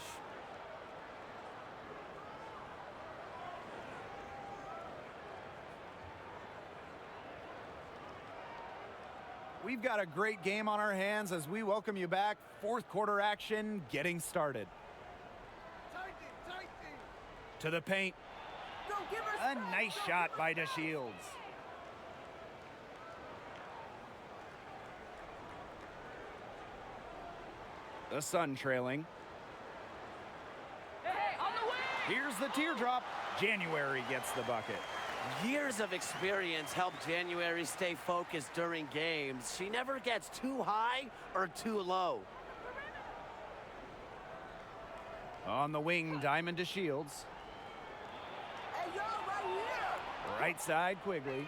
We've got a great game on our hands as we welcome you back. Fourth quarter action getting started. To the paint. A nice shot by DeShields. The Sun trailing. Hey, on the way! Here's the teardrop. January gets the bucket. Years of experience help January stay focused during games. She never gets too high or too low. On the wing, Diamond DeShields. Hey, yo, right here! Right side, Quigley.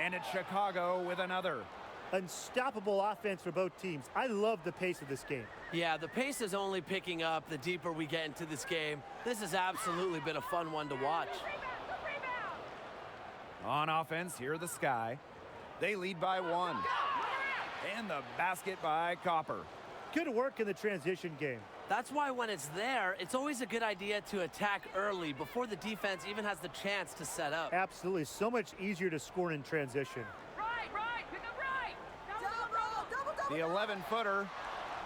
And it's Chicago with another. Unstoppable offense for both teams. I love the pace of this game. Yeah, the pace is only picking up the deeper we get into this game. This has absolutely been a fun one to watch. On offense, here the Sky. They lead by 1. And the basket by Copper. Good work in the transition game. That's why when it's there, it's always a good idea to attack early before the defense even has the chance to set up. Absolutely. So much easier to score in transition. Right, pick up right! Double, The 11-footer,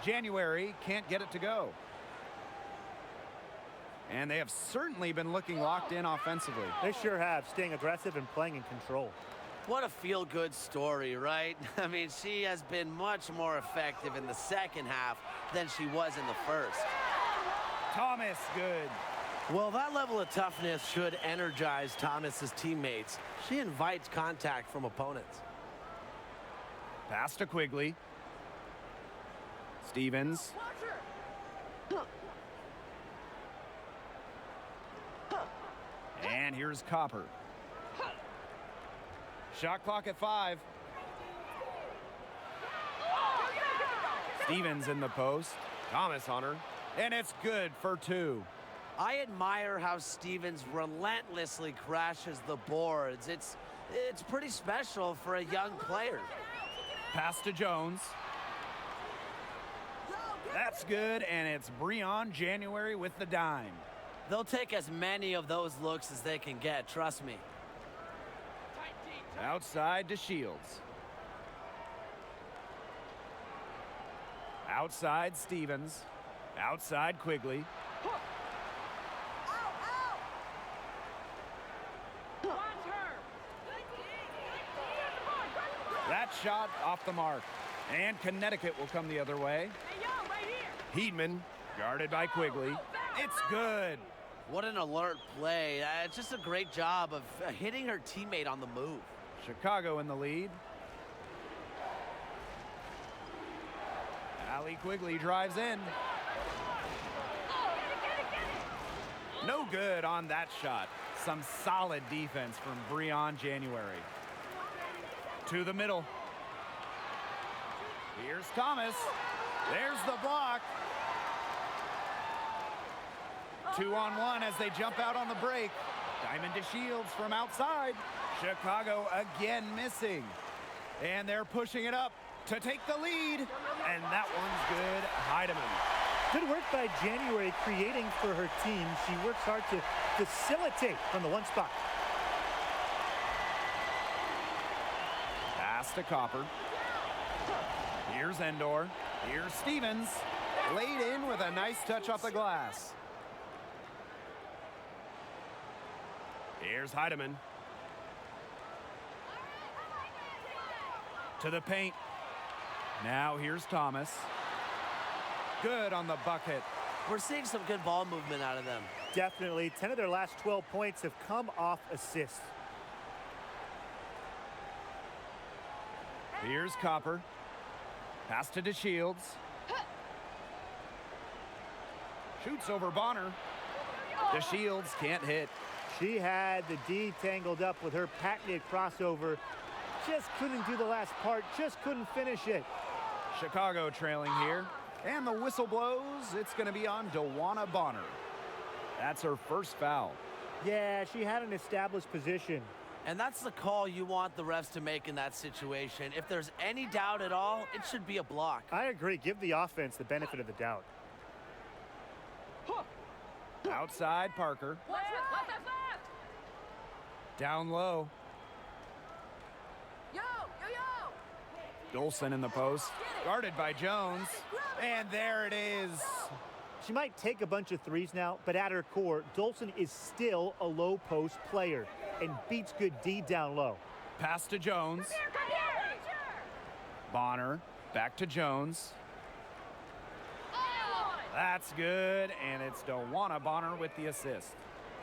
January, can't get it to go. And they have certainly been looking locked in offensively. They sure have, staying aggressive and playing in control. What a feel-good story, right? I mean, she has been much more effective in the second half than she was in the first. Thomas, good. Well, that level of toughness should energize Thomas's teammates. She invites contact from opponents. Pass to Quigley. Stevens. And here's Copper. Shot clock at 5. Stevens in the post. Thomas on her. And it's good for 2. I admire how Stevens relentlessly crashes the boards. It's pretty special for a young player. Pass to Jones. That's good, and it's Breon January with the dime. They'll take as many of those looks as they can get, trust me. Outside to Shields. Outside Stevens. Outside Quigley. That shot off the mark. And Connecticut will come the other way. Heedman, guarded by Quigley. It's good. What an alert play. It's just a great job of hitting her teammate on the move. Chicago in the lead. Allie Quigley drives in. No good on that shot. Some solid defense from Breon January. To the middle. Here's Thomas. There's the block. 2-on-1 as they jump out on the break. Diamond to Shields from outside. Chicago again missing. And they're pushing it up to take the lead. And that one's good. Heidemann. Good work by January creating for her team. She works hard to facilitate from the one spot. Pass to Copper. Here's Endor. Here's Stevens. Laid in with a nice touch off the glass. Here's Heidemann. To the paint. Now here's Thomas. Good on the bucket. We're seeing some good ball movement out of them. Definitely. 10 of their last 12 points have come off assists. Here's Copper. Pass to DeShields. Shoots over Bonner. DeShields can't hit. She had the D tangled up with her patented crossover. Just couldn't do the last part. Just couldn't finish it. Chicago trailing here. And the whistle blows. It's going to be on DeWanna Bonner. That's her first foul. Yeah, she had an established position. And that's the call you want the refs to make in that situation. If there's any doubt at all, it should be a block. I agree. Give the offense the benefit of the doubt. Outside Parker. Down low. Dolson in the post. Guarded by Jones. And there it is. She might take a bunch of threes now, but at her core, Dolson is still a low post player and beats good D down low. Pass to Jones. Bonner. Back to Jones. That's good, and it's DeWanna Bonner with the assist.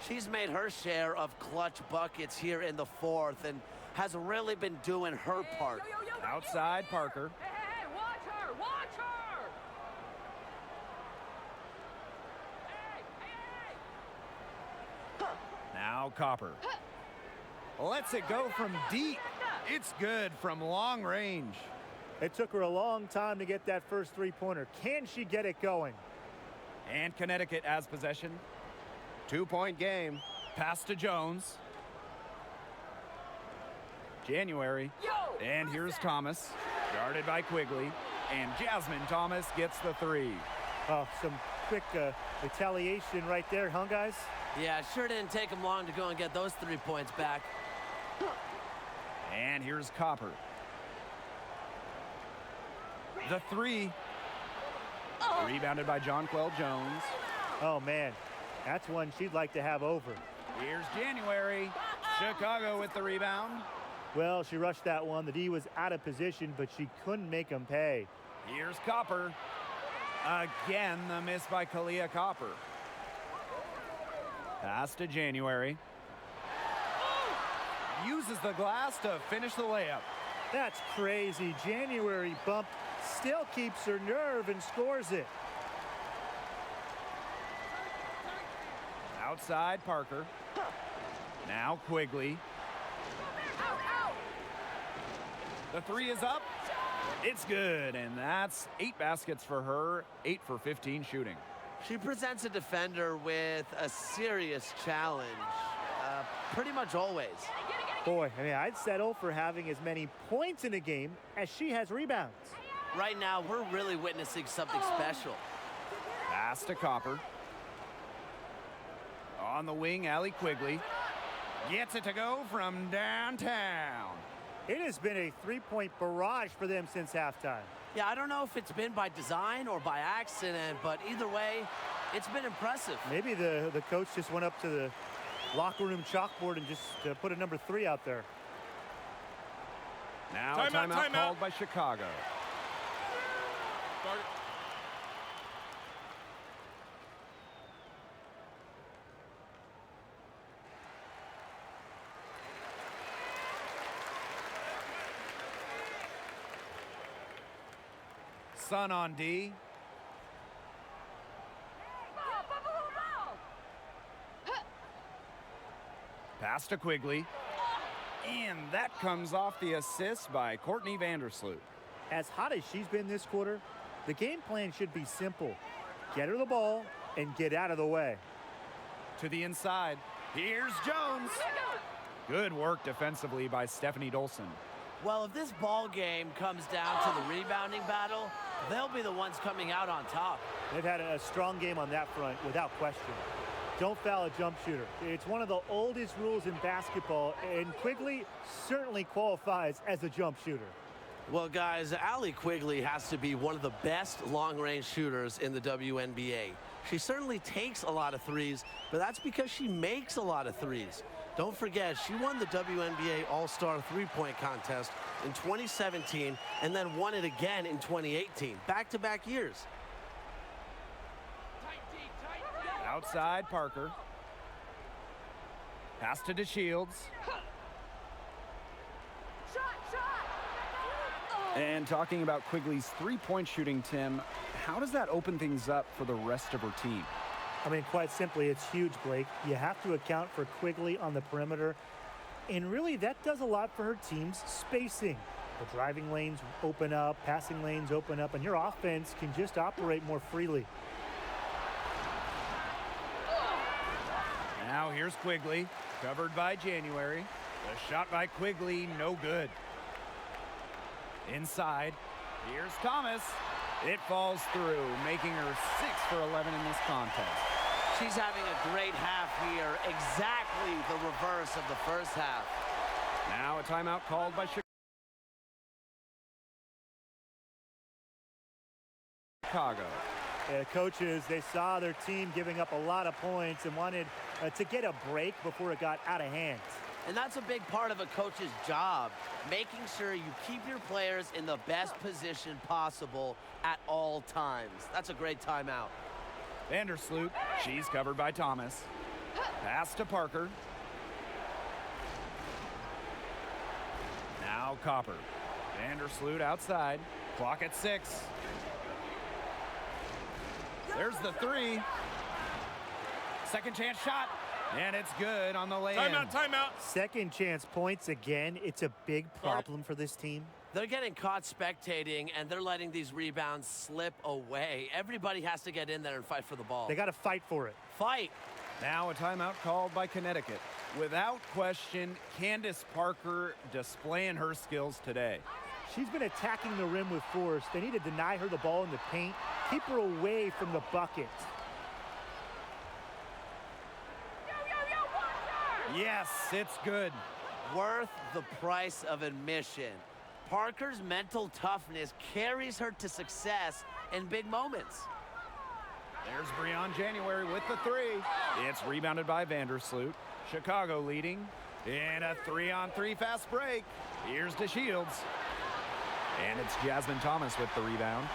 She's made her share of clutch buckets here in the fourth and has really been doing her part. Outside Parker. Hey, watch her! Watch her! Now Copper. Lets it go from deep. It's good from long range. It took her a long time to get that first three-pointer. Can she get it going? And Connecticut has possession. 2-point game. Pass to Jones. January. And here's Thomas. Guarded by Quigley. And Jasmine Thomas gets the three. Oh, some quick retaliation right there, huh, guys? Yeah, sure didn't take them long to go and get those 3 points back. And here's Copper. The three. Rebounded by Jonquel Jones. Oh, man. That's one she'd like to have over. Here's January. Chicago with the rebound. Well, she rushed that one. The D was out of position, but she couldn't make them pay. Here's Copper. Again, the miss by Kalia Copper. Pass to January. Uses the glass to finish the layup. That's crazy. January bump still keeps her nerve and scores it. Outside Parker. Now Quigley. The three is up. It's good, and that's 8 baskets for her, 8 for 15 shooting. She presents a defender with a serious challenge, pretty much always. Boy, I mean, I'd settle for having as many points in a game as she has rebounds. Right now, we're really witnessing something special. Pass to Copper. On the wing, Allie Quigley. Gets it to go from downtown. It has been a three-point barrage for them since halftime. Yeah, I don't know if it's been by design or by accident, but either way, it's been impressive. Maybe the coach just went up to the locker room chalkboard and just put a number 3 out there. Now a timeout called by Chicago. Sun on D. Pass to Quigley. And that comes off the assist by Courtney Vandersloot. As hot as she's been this quarter, the game plan should be simple. Get her the ball and get out of the way. To the inside. Here's Jones. Good work defensively by Stephanie Dolson. Well, if this ball game comes down to the rebounding battle, they'll be the ones coming out on top. They've had a strong game on that front, without question. Don't foul a jump shooter. It's one of the oldest rules in basketball, and Quigley certainly qualifies as a jump shooter. Well, guys, Allie Quigley has to be one of the best long-range shooters in the WNBA. She certainly takes a lot of threes, but that's because she makes a lot of threes. Don't forget, she won the WNBA All-Star three-point contest in 2017 and then won it again in 2018. Back-to-back years. Outside, Parker. Pass to DeShields. And talking about Quigley's three-point shooting, Tim, how does that open things up for the rest of her team? I mean, quite simply, it's huge, Blake. You have to account for Quigley on the perimeter. And really, that does a lot for her team's spacing. The driving lanes open up, passing lanes open up, and your offense can just operate more freely. Now here's Quigley, covered by January. The shot by Quigley, no good. Inside, here's Thomas. It falls through, making her 6 for 11 in this contest. She's having a great half here, exactly the reverse of the first half. Now a timeout called by Chicago. Yeah, coaches, they saw their team giving up a lot of points and wanted to get a break before it got out of hand. And that's a big part of a coach's job, making sure you keep your players in the best position possible at all times. That's a great timeout. Vandersloot, she's covered by Thomas. Pass to Parker. Now Copper. Vandersloot outside. Clock at 6. There's the 3. Second chance shot. And it's good on the lay-in. Timeout. Second chance points again. It's a big problem for this team. They're getting caught spectating, and they're letting these rebounds slip away. Everybody has to get in there and fight for the ball. They got to fight for it. Fight. Now a timeout called by Connecticut. Without question, Candace Parker displaying her skills today. She's been attacking the rim with force. They need to deny her the ball in the paint, keep her away from the bucket. Yes, it's good. Worth the price of admission. Parker's mental toughness carries her to success in big moments. There's Breon January with the 3. It's rebounded by Vandersloot. Chicago leading. And a 3-on-3 fast break. Here's DeShields. And it's Jasmine Thomas with the rebound.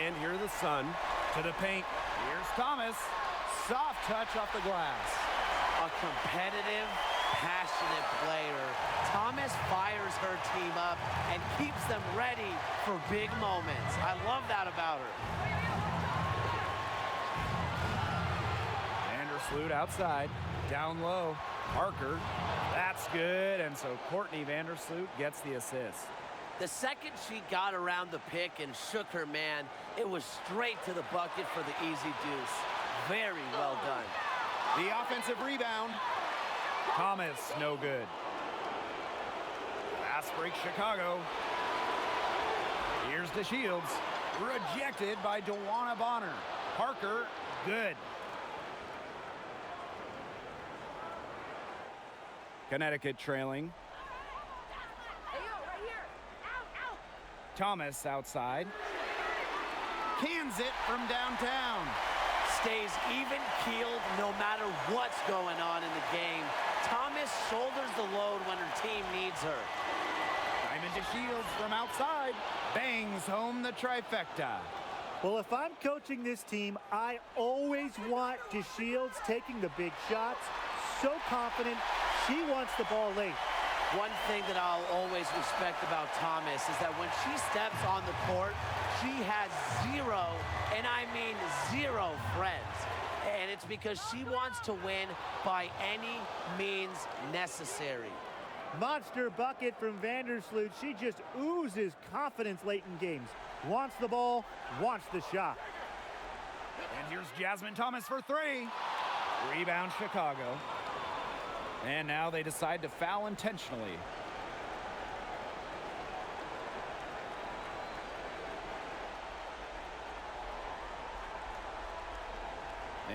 And here the Sun to the paint. Here's Thomas. Soft touch off the glass. A competitive, passionate player. Thomas fires her team up and keeps them ready for big moments. I love that about her. Vandersloot outside, down low. Parker, that's good. And so Courtney Vandersloot gets the assist. The second she got around the pick and shook her man, it was straight to the bucket for the easy deuce. Very well done. The offensive rebound. Thomas, no good. Fast break Chicago. Here's DeShields. Rejected by DeWanna Bonner. Parker, good. Connecticut trailing. Thomas outside. Cans it from downtown. Stays even-keeled no matter what's going on in the game. Thomas shoulders the load when her team needs her. Diamond DeShields from outside. Bangs home the trifecta. Well, if I'm coaching this team, I always want DeShields taking the big shots. So confident, she wants the ball late. One thing that I'll always respect about Thomas is that when she steps on the court, she has zero, and I mean zero, friends. And it's because she wants to win by any means necessary. Monster bucket from Vandersloot. She just oozes confidence late in games. Wants the ball, wants the shot. And here's Jasmine Thomas for three. Rebound Chicago. And now they decide to foul intentionally.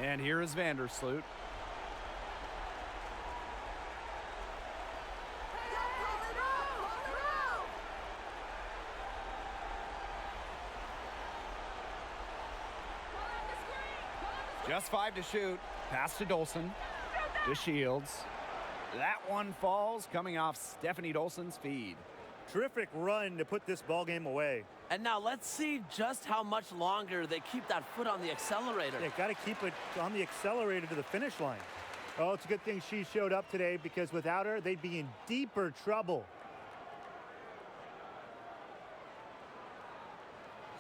And here is Vandersloot. Just 5 to shoot. Pass to Dolson. To Shields. That one falls, coming off Stephanie Dolson's feed. Terrific run to put this ball game away. And now let's see just how much longer they keep that foot on the accelerator. They got to keep it on the accelerator to the finish line. Oh, it's a good thing she showed up today, because without her, they'd be in deeper trouble.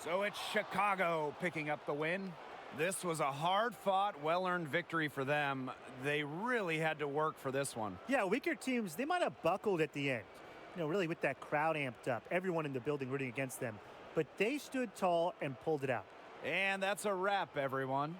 So it's Chicago picking up the win. This was a hard-fought, well-earned victory for them. They really had to work for this one. Yeah, weaker teams, they might have buckled at the end. You know, really with that crowd amped up, everyone in the building rooting against them. But they stood tall and pulled it out. And that's a wrap, everyone.